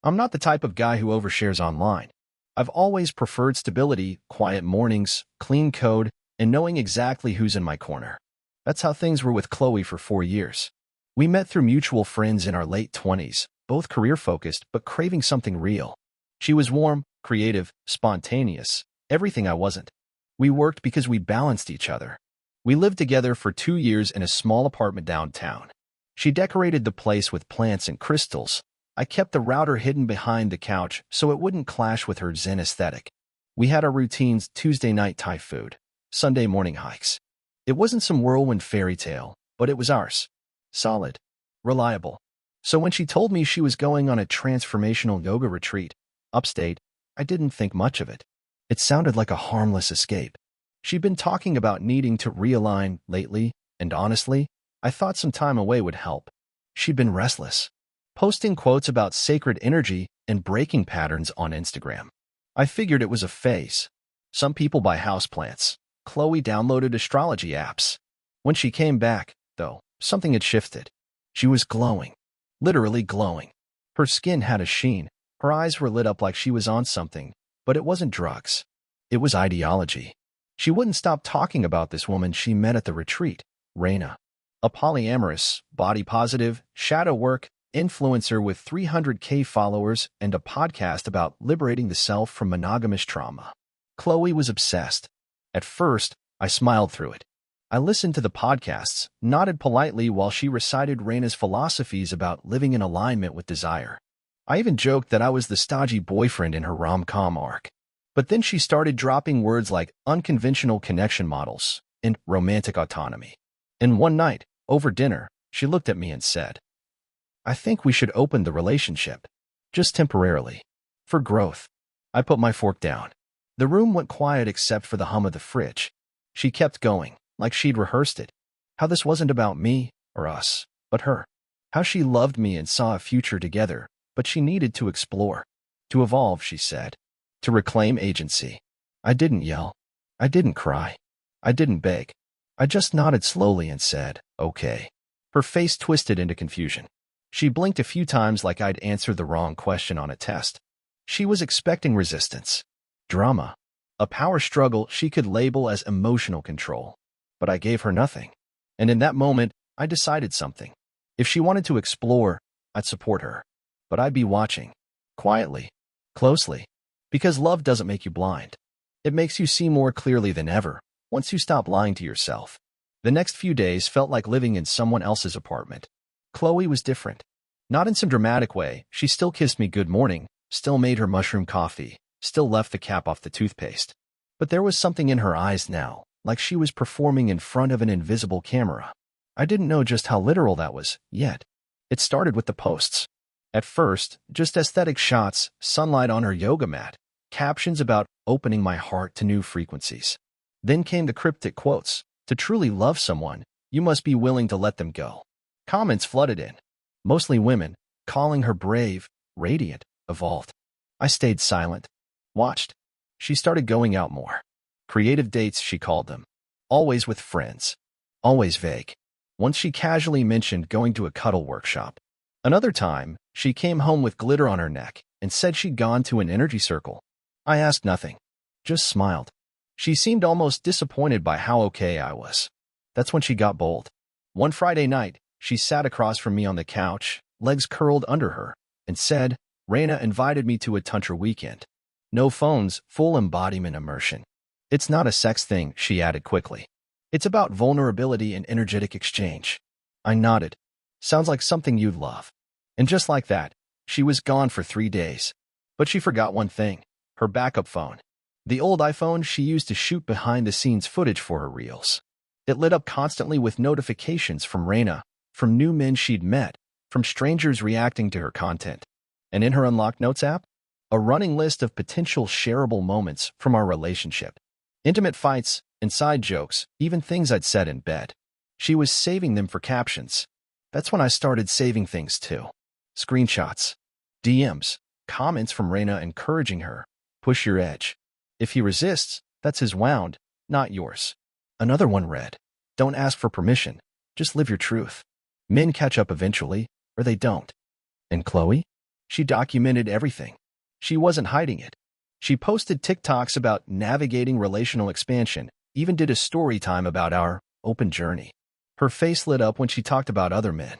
I'm not the type of guy who overshares online. I've always preferred stability, quiet mornings, clean code, and knowing exactly who's in my corner. That's how things were with Chloe for 4 years. We met through mutual friends in our late 20s, both career-focused but craving something real. She was warm, creative, spontaneous, everything I wasn't. We worked because we balanced each other. We lived together for 2 years in a small apartment downtown. She decorated the place with plants and crystals. I kept the router hidden behind the couch so it wouldn't clash with her Zen aesthetic. We had our routines: Tuesday night Thai food, Sunday morning hikes. It wasn't some whirlwind fairy tale, but it was ours. Solid. Reliable. So when she told me she was going on a transformational yoga retreat, upstate, I didn't think much of it. It sounded like a harmless escape. She'd been talking about needing to realign lately, and honestly, I thought some time away would help. She'd been restless, posting quotes about sacred energy and breaking patterns on Instagram. I figured it was a phase. Some people buy houseplants. Chloe downloaded astrology apps. When she came back, though, something had shifted. She was glowing. Literally glowing. Her skin had a sheen. Her eyes were lit up like she was on something, but it wasn't drugs. It was ideology. She wouldn't stop talking about this woman she met at the retreat, Raina. A polyamorous, body-positive, shadow work influencer with 300K followers and a podcast about liberating the self from monogamous trauma. Chloe was obsessed. At first, I smiled through it. I listened to the podcasts, nodded politely while she recited Raina's philosophies about living in alignment with desire. I even joked that I was the stodgy boyfriend in her rom-com arc. But then she started dropping words like unconventional connection models and romantic autonomy. And one night, over dinner, she looked at me and said, "I think we should open the relationship. Just temporarily. For growth." I put my fork down. The room went quiet except for the hum of the fridge. She kept going, like she'd rehearsed it. How this wasn't about me or us, but her. How she loved me and saw a future together, but she needed to explore. To evolve, she said. To reclaim agency. I didn't yell. I didn't cry. I didn't beg. I just nodded slowly and said, "Okay." Her face twisted into confusion. She blinked a few times like I'd answered the wrong question on a test. She was expecting resistance. Drama. A power struggle she could label as emotional control. But I gave her nothing. And in that moment, I decided something. If she wanted to explore, I'd support her. But I'd be watching. Quietly. Closely. Because love doesn't make you blind. It makes you see more clearly than ever, once you stop lying to yourself. The next few days felt like living in someone else's apartment. Chloe was different. Not in some dramatic way. She still kissed me good morning, still made her mushroom coffee, still left the cap off the toothpaste. But there was something in her eyes now, like she was performing in front of an invisible camera. I didn't know just how literal that was, yet. It started with the posts. At first, just aesthetic shots, sunlight on her yoga mat, captions about opening my heart to new frequencies. Then came the cryptic quotes. To truly love someone, you must be willing to let them go. Comments flooded in. Mostly women, calling her brave, radiant, evolved. I stayed silent. Watched. She started going out more. Creative dates, she called them. Always with friends. Always vague. Once she casually mentioned going to a cuddle workshop. Another time, she came home with glitter on her neck and said she'd gone to an energy circle. I asked nothing. Just smiled. She seemed almost disappointed by how okay I was. That's when she got bold. One Friday night, she sat across from me on the couch, legs curled under her, and said, "Raina invited me to a Tantra weekend. No phones, full embodiment immersion. It's not a sex thing," she added quickly. "It's about vulnerability and energetic exchange." I nodded. "Sounds like something you'd love." And just like that, she was gone for 3 days. But she forgot one thing. Her backup phone. The old iPhone she used to shoot behind-the-scenes footage for her reels. It lit up constantly with notifications from Raina, from new men she'd met, from strangers reacting to her content. And in her unlocked notes app, a running list of potential shareable moments from our relationship. Intimate fights, inside jokes, even things I'd said in bed. She was saving them for captions. That's when I started saving things too. Screenshots, DMs, comments from Raina encouraging her, "Push your edge. If he resists, that's his wound, not yours." Another one read, "Don't ask for permission. Just live your truth. Men catch up eventually, or they don't." And Chloe? She documented everything. She wasn't hiding it. She posted TikToks about navigating relational expansion, even did a story time about our open journey. Her face lit up when she talked about other men.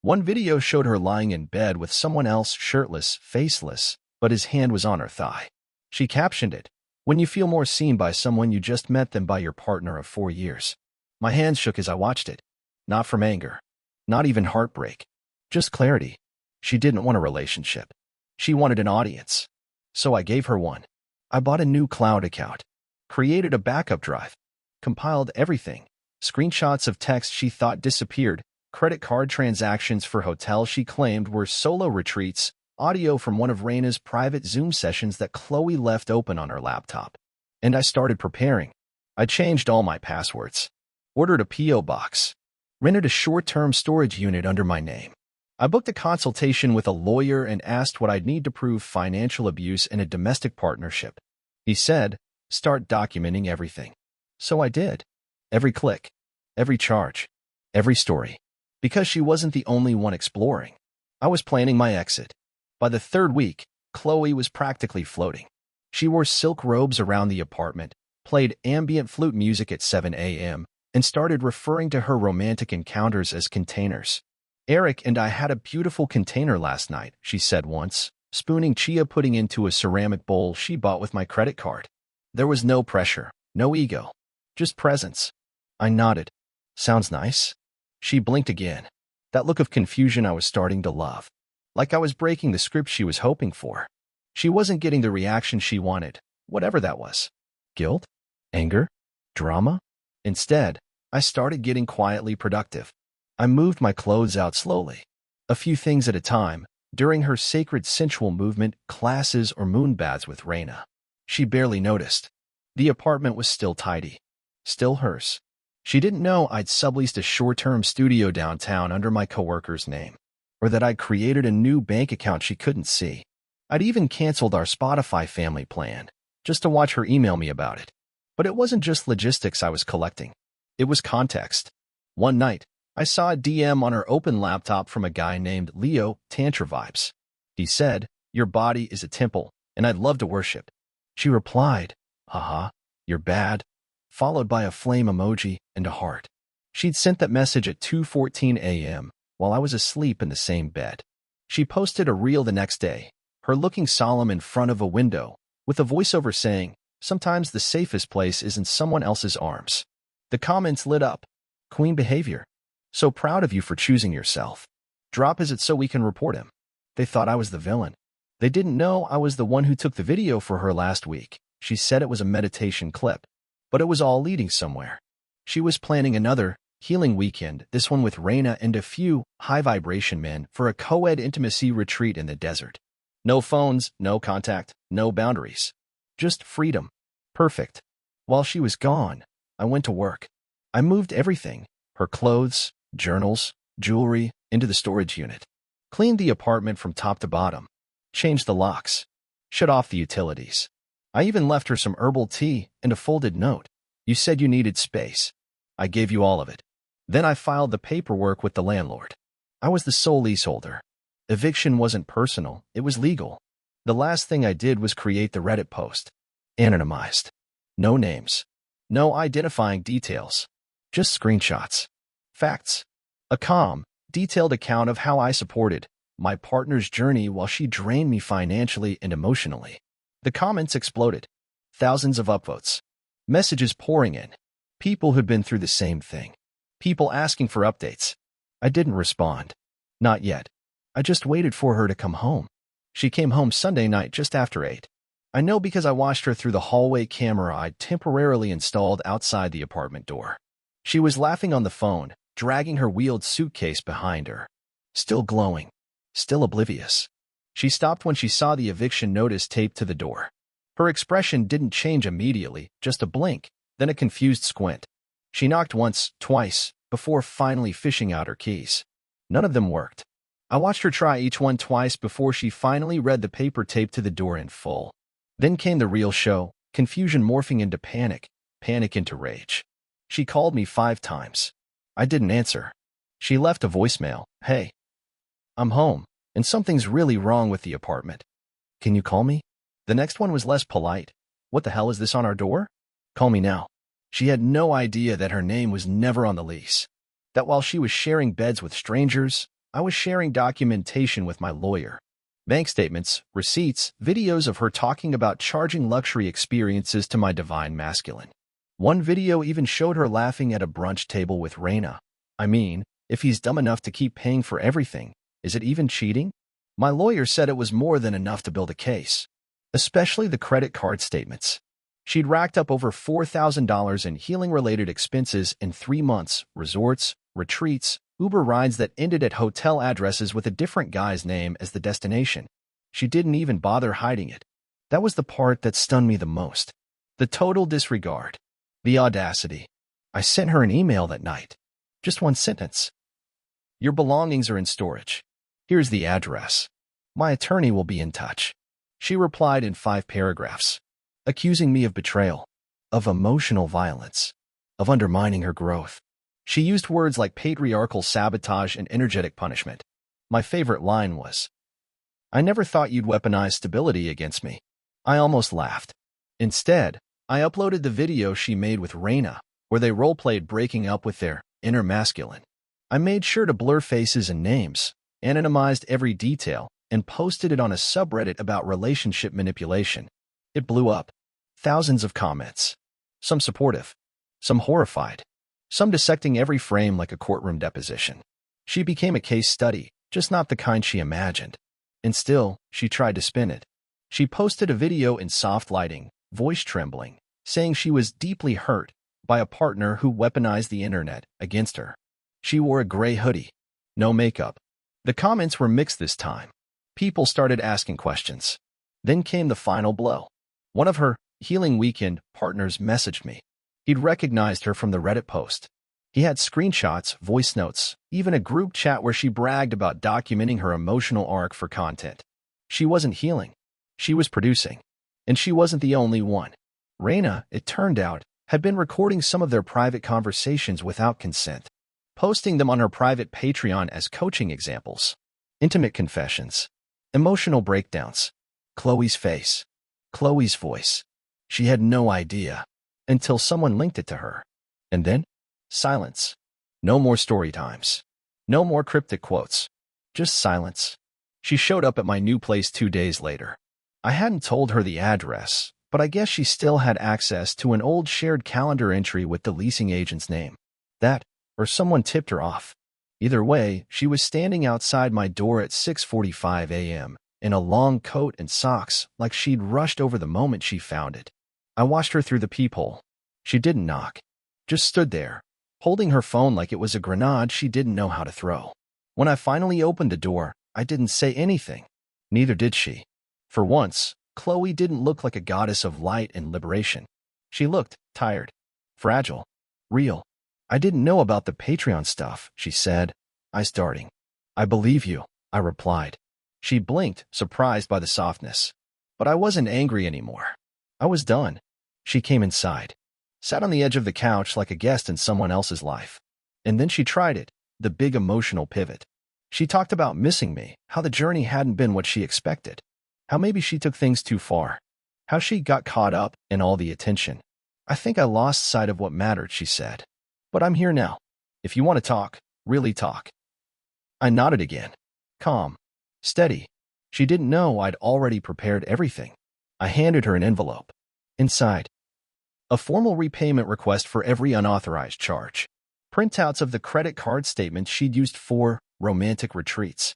One video showed her lying in bed with someone else, shirtless, faceless, but his hand was on her thigh. She captioned it, "When you feel more seen by someone you just met than by your partner of 4 years." My hands shook as I watched it. Not from anger. Not even heartbreak. Just clarity. She didn't want a relationship. She wanted an audience. So I gave her one. I bought a new cloud account. Created a backup drive. Compiled everything. Screenshots of texts she thought disappeared. Credit card transactions for hotels she claimed were solo retreats. Audio from one of Raina's private Zoom sessions that Chloe left open on her laptop. And I started preparing. I changed all my passwords. Ordered a P.O. box. Rented a short-term storage unit under my name. I booked a consultation with a lawyer and asked what I'd need to prove financial abuse in a domestic partnership. He said, "Start documenting everything." So I did. Every click. Every charge. Every story. Because she wasn't the only one exploring. I was planning my exit. By the third week, Chloe was practically floating. She wore silk robes around the apartment, played ambient flute music at 7 a.m., and started referring to her romantic encounters as containers. "Eric and I had a beautiful container last night," she said once, spooning chia pudding into a ceramic bowl she bought with my credit card. There was no pressure, no ego, just presence. I nodded. "Sounds nice." She blinked again. That look of confusion I was starting to love. Like I was breaking the script she was hoping for. She wasn't getting the reaction she wanted, whatever that was. Guilt? Anger? Drama? Instead, I started getting quietly productive. I moved my clothes out slowly. A few things at a time, during her sacred sensual movement, classes or moon baths with Raina. She barely noticed. The apartment was still tidy. Still hers. She didn't know I'd subleased a short-term studio downtown under my coworker's name, or that I'd created a new bank account she couldn't see. I'd even canceled our Spotify family plan, just to watch her email me about it. But it wasn't just logistics I was collecting. It was context. One night, I saw a DM on her open laptop from a guy named Leo, Tantra Vibes. He said, "Your body is a temple, and I'd love to worship." She replied, "Haha, you're bad," followed by a flame emoji and a heart. She'd sent that message at 2:14 a.m., while I was asleep in the same bed. She posted a reel the next day, her looking solemn in front of a window, with a voiceover saying, "Sometimes the safest place is in someone else's arms." The comments lit up. "Queen behavior. So proud of you for choosing yourself. Drop is it so we can report him." They thought I was the villain. They didn't know I was the one who took the video for her last week. She said it was a meditation clip, but it was all leading somewhere. She was planning another healing weekend, this one with Raina and a few high-vibration men for a co-ed intimacy retreat in the desert. No phones, no contact, no boundaries. Just freedom. Perfect. While she was gone, I went to work. I moved everything, her clothes, journals, jewelry, into the storage unit. Cleaned the apartment from top to bottom. Changed the locks. Shut off the utilities. I even left her some herbal tea and a folded note. "You said you needed space. I gave you all of it." Then I filed the paperwork with the landlord. I was the sole leaseholder. Eviction wasn't personal, it was legal. The last thing I did was create the Reddit post. Anonymized. No names. No identifying details. Just screenshots. Facts. A calm, detailed account of how I supported my partner's journey while she drained me financially and emotionally. The comments exploded. Thousands of upvotes. Messages pouring in. People who'd been through the same thing. People asking for updates. I didn't respond. Not yet. I just waited for her to come home. She came home Sunday night just after 8. I know because I watched her through the hallway camera I'd temporarily installed outside the apartment door. She was laughing on the phone, dragging her wheeled suitcase behind her. Still glowing. Still oblivious. She stopped when she saw the eviction notice taped to the door. Her expression didn't change immediately, just a blink, then a confused squint. She knocked once, twice, before finally fishing out her keys. None of them worked. I watched her try each one twice before she finally read the paper taped to the door in full. Then came the real show, confusion morphing into panic, panic into rage. She called me 5 times. I didn't answer. She left a voicemail. "Hey, I'm home. and something's really wrong with the apartment. Can you call me? The next one was less polite. What the hell is this on our door? Call me now. She had no idea that her name was never on the lease. That while she was sharing beds with strangers, I was sharing documentation with my lawyer. Bank statements, receipts, videos of her talking about charging luxury experiences to my divine masculine. One video even showed her laughing at a brunch table with Raina. I mean, if he's dumb enough to keep paying for everything, is it even cheating? My lawyer said it was more than enough to build a case, especially the credit card statements. She'd racked up over $4,000 in healing-related expenses in 3 months, resorts, retreats, Uber rides that ended at hotel addresses with a different guy's name as the destination. She didn't even bother hiding it. That was the part that stunned me the most. The total disregard. The audacity. I sent her an email that night. Just one sentence. Your belongings are in storage. Here's the address. My attorney will be in touch. She replied in 5 paragraphs, accusing me of betrayal, of emotional violence, of undermining her growth. She used words like patriarchal sabotage and energetic punishment. My favorite line was, I never thought you'd weaponize stability against me. I almost laughed. Instead, I uploaded the video she made with Raina, where they role-played breaking up with their inner masculine. I made sure to blur faces and names, anonymized every detail, and posted it on a subreddit about relationship manipulation. It blew up. Thousands of comments. Some supportive, some horrified, some dissecting every frame like a courtroom deposition. She became a case study, just not the kind she imagined. And still, she tried to spin it. She posted a video in soft lighting, voice trembling, saying she was deeply hurt by a partner who weaponized the internet against her. She wore a gray hoodie, no makeup. The comments were mixed this time. People started asking questions. Then came the final blow. One of her Healing Weekend partners messaged me. He'd recognized her from the Reddit post. He had screenshots, voice notes, even a group chat where she bragged about documenting her emotional arc for content. She wasn't healing. She was producing. And she wasn't the only one. Raina, it turned out, had been recording some of their private conversations without consent, posting them on her private Patreon as coaching examples. Intimate confessions. Emotional breakdowns. Chloe's face. Chloe's voice. She had no idea until someone linked it to her. And then, silence. No more story times. No more cryptic quotes. Just silence. She showed up at my new place 2 days later. I hadn't told her the address, but I guess she still had access to an old shared calendar entry with the leasing agent's name. That, or someone tipped her off. Either way, she was standing outside my door at 6:45 a.m. in a long coat and socks like she'd rushed over the moment she found it. I watched her through the peephole. She didn't knock. Just stood there, holding her phone like it was a grenade she didn't know how to throw. When I finally opened the door, I didn't say anything. Neither did she. For once, Chloe didn't look like a goddess of light and liberation. She looked tired, fragile, real. I didn't know about the Patreon stuff, she said. I starting. I believe you, I replied. She blinked, surprised by the softness. But I wasn't angry anymore. I was done. She came inside, sat on the edge of the couch like a guest in someone else's life. And then she tried it, the big emotional pivot. She talked about missing me, how the journey hadn't been what she expected, how maybe she took things too far, how she got caught up in all the attention. I think I lost sight of what mattered, she said. But I'm here now. If you want to talk, really talk. I nodded again. Calm. Steady. She didn't know I'd already prepared everything. I handed her an envelope. Inside, a formal repayment request for every unauthorized charge. Printouts of the credit card statements she'd used for romantic retreats.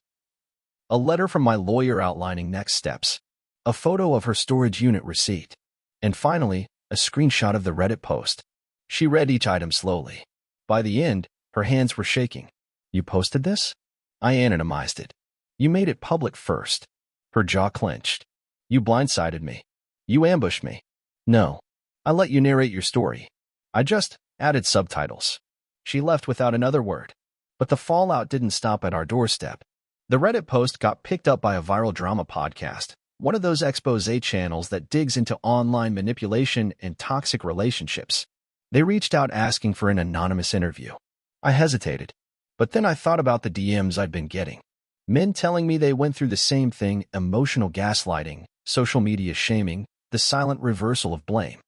A letter from my lawyer outlining next steps. A photo of her storage unit receipt. And finally, a screenshot of the Reddit post. She read each item slowly. By the end, her hands were shaking. You posted this? I anonymized it. You made it public first. Her jaw clenched. You blindsided me. You ambushed me. No. I let you narrate your story. I just added subtitles. She left without another word. But the fallout didn't stop at our doorstep. The Reddit post got picked up by a viral drama podcast, one of those expose channels that digs into online manipulation and toxic relationships. They reached out asking for an anonymous interview. I hesitated. But then I thought about the DMs I'd been getting. Men telling me they went through the same thing, emotional gaslighting, social media shaming, the silent reversal of blame.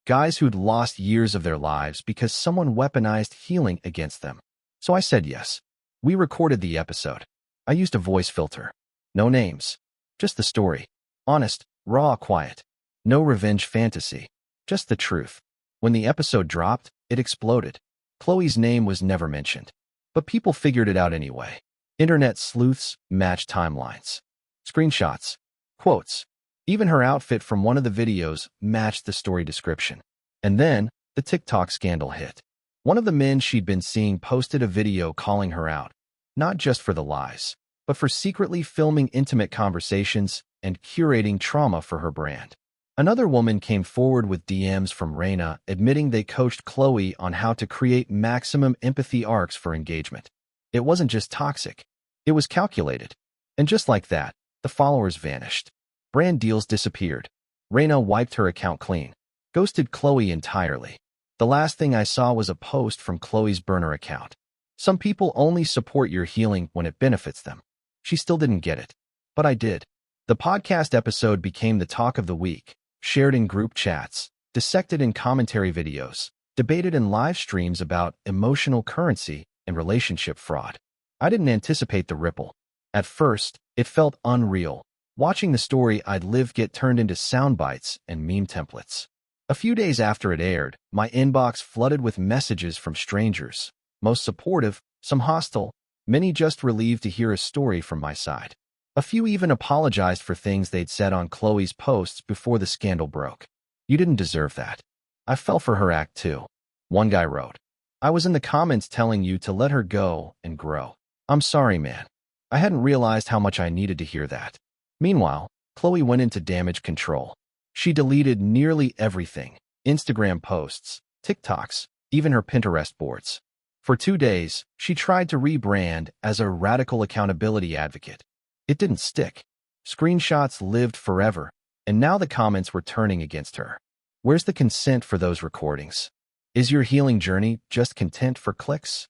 Guys who'd lost years of their lives because someone weaponized healing against them. So I said yes. We recorded the episode. I used a voice filter. No names. Just the story. Honest, raw, quiet. No revenge fantasy. Just the truth. When the episode dropped, it exploded. Chloe's name was never mentioned. But people figured it out anyway. Internet sleuths matched timelines. Screenshots. Quotes. Even her outfit from one of the videos matched the story description. And then, the TikTok scandal hit. One of the men she'd been seeing posted a video calling her out, not just for the lies, but for secretly filming intimate conversations and curating trauma for her brand. Another woman came forward with DMs from Raina admitting they coached Chloe on how to create maximum empathy arcs for engagement. It wasn't just toxic. It was calculated. And just like that, the followers vanished. Brand deals disappeared. Raina wiped her account clean. Ghosted Chloe entirely. The last thing I saw was a post from Chloe's burner account. Some people only support your healing when it benefits them. She still didn't get it. But I did. The podcast episode became the talk of the week, shared in group chats, dissected in commentary videos, debated in live streams about emotional currency and relationship fraud. I didn't anticipate the ripple. At first, it felt unreal. Watching the story I'd lived get turned into sound bites and meme templates. A few days after it aired, my inbox flooded with messages from strangers, most supportive, some hostile, many just relieved to hear a story from my side. A few even apologized for things they'd said on Chloe's posts before the scandal broke. You didn't deserve that. I fell for her act too. One guy wrote, I was in the comments telling you to let her go and grow. I'm sorry, man. I hadn't realized how much I needed to hear that. Meanwhile, Chloe went into damage control. She deleted nearly everything, Instagram posts, TikToks, even her Pinterest boards. For 2 days, she tried to rebrand as a radical accountability advocate. It didn't stick. Screenshots lived forever, and now the comments were turning against her. Where's the consent for those recordings? Is your healing journey just content for clicks?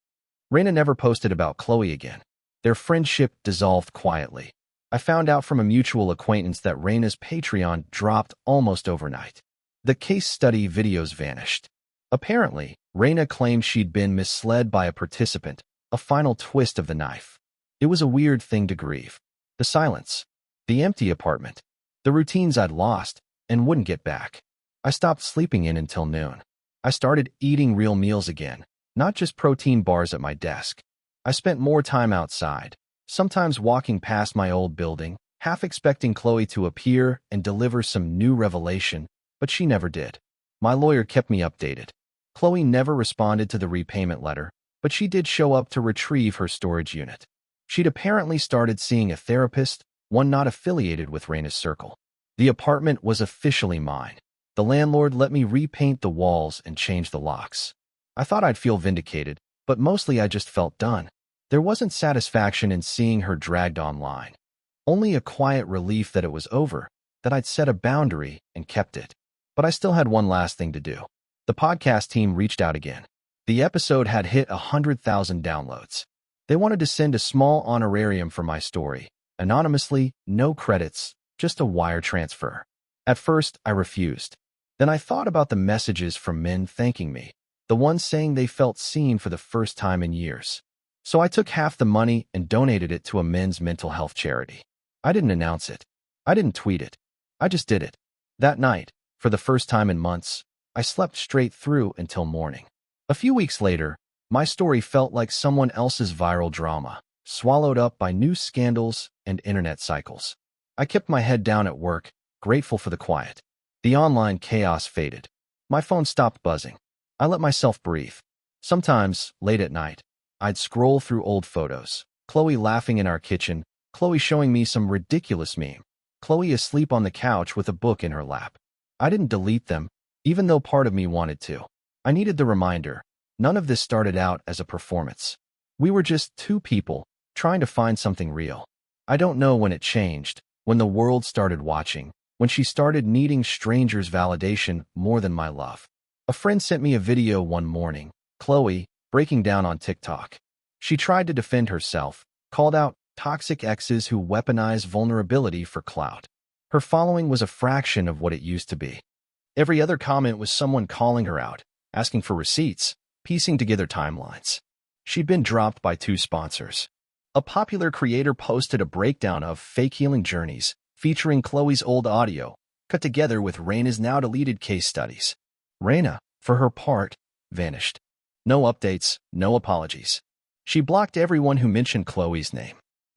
Raina never posted about Chloe again. Their friendship dissolved quietly. I found out from a mutual acquaintance that Raina's Patreon dropped almost overnight. The case study videos vanished. Apparently, Raina claimed she'd been misled by a participant, a final twist of the knife. It was a weird thing to grieve. The silence, the empty apartment, the routines I'd lost and wouldn't get back. I stopped sleeping in until noon. I started eating real meals again, not just protein bars at my desk. I spent more time outside, sometimes walking past my old building, half expecting Chloe to appear and deliver some new revelation, but she never did. My lawyer kept me updated. Chloe never responded to the repayment letter, but she did show up to retrieve her storage unit. She'd apparently started seeing a therapist, one not affiliated with Raina's circle. The apartment was officially mine. The landlord let me repaint the walls and change the locks. I thought I'd feel vindicated, but mostly I just felt done. There wasn't satisfaction in seeing her dragged online. Only a quiet relief that it was over, that I'd set a boundary and kept it. But I still had one last thing to do. The podcast team reached out again. The episode had hit 100,000 downloads. They wanted to send a small honorarium for my story. Anonymously, no credits, just a wire transfer. At first, I refused. Then I thought about the messages from men thanking me, the ones saying they felt seen for the first time in years. So I took half the money and donated it to a men's mental health charity. I didn't announce it. I didn't tweet it. I just did it. That night, for the first time in months, I slept straight through until morning. A few weeks later, my story felt like someone else's viral drama, swallowed up by news scandals and internet cycles. I kept my head down at work, grateful for the quiet. The online chaos faded. My phone stopped buzzing. I let myself breathe. Sometimes, late at night, I'd scroll through old photos. Chloe laughing in our kitchen, Chloe showing me some ridiculous meme, Chloe asleep on the couch with a book in her lap. I didn't delete them, even though part of me wanted to. I needed the reminder. None of this started out as a performance. We were just two people, trying to find something real. I don't know when it changed, when the world started watching, when she started needing strangers' validation more than my love. A friend sent me a video one morning, Chloe, breaking down on TikTok. She tried to defend herself, called out toxic exes who weaponize vulnerability for clout. Her following was a fraction of what it used to be. Every other comment was someone calling her out, asking for receipts, piecing together timelines. She'd been dropped by 2 sponsors. A popular creator posted a breakdown of fake healing journeys, featuring Chloe's old audio, cut together with Raina's now deleted case studies. Raina, for her part, vanished. No updates, no apologies. She blocked everyone who mentioned Chloe's name.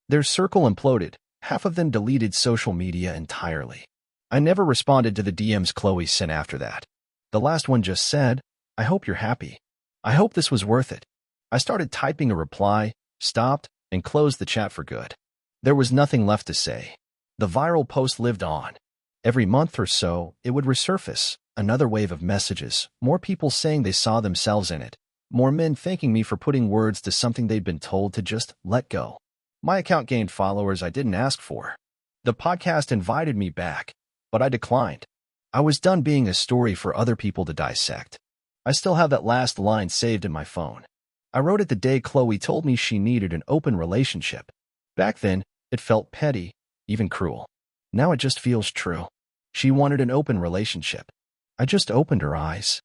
Their circle imploded. Half of them deleted social media entirely. I never responded to the DMs Chloe sent after that. The last one just said, "I hope you're happy. I hope this was worth it." I started typing a reply, stopped, and closed the chat for good. There was nothing left to say. The viral post lived on. Every month or so, it would resurface. Another wave of messages, more people saying they saw themselves in it, more men thanking me for putting words to something they'd been told to just let go. My account gained followers I didn't ask for. The podcast invited me back, but I declined. I was done being a story for other people to dissect. I still have that last line saved in my phone. I wrote it the day Chloe told me she needed an open relationship. Back then, it felt petty, even cruel. Now it just feels true. She wanted an open relationship. I just opened her eyes.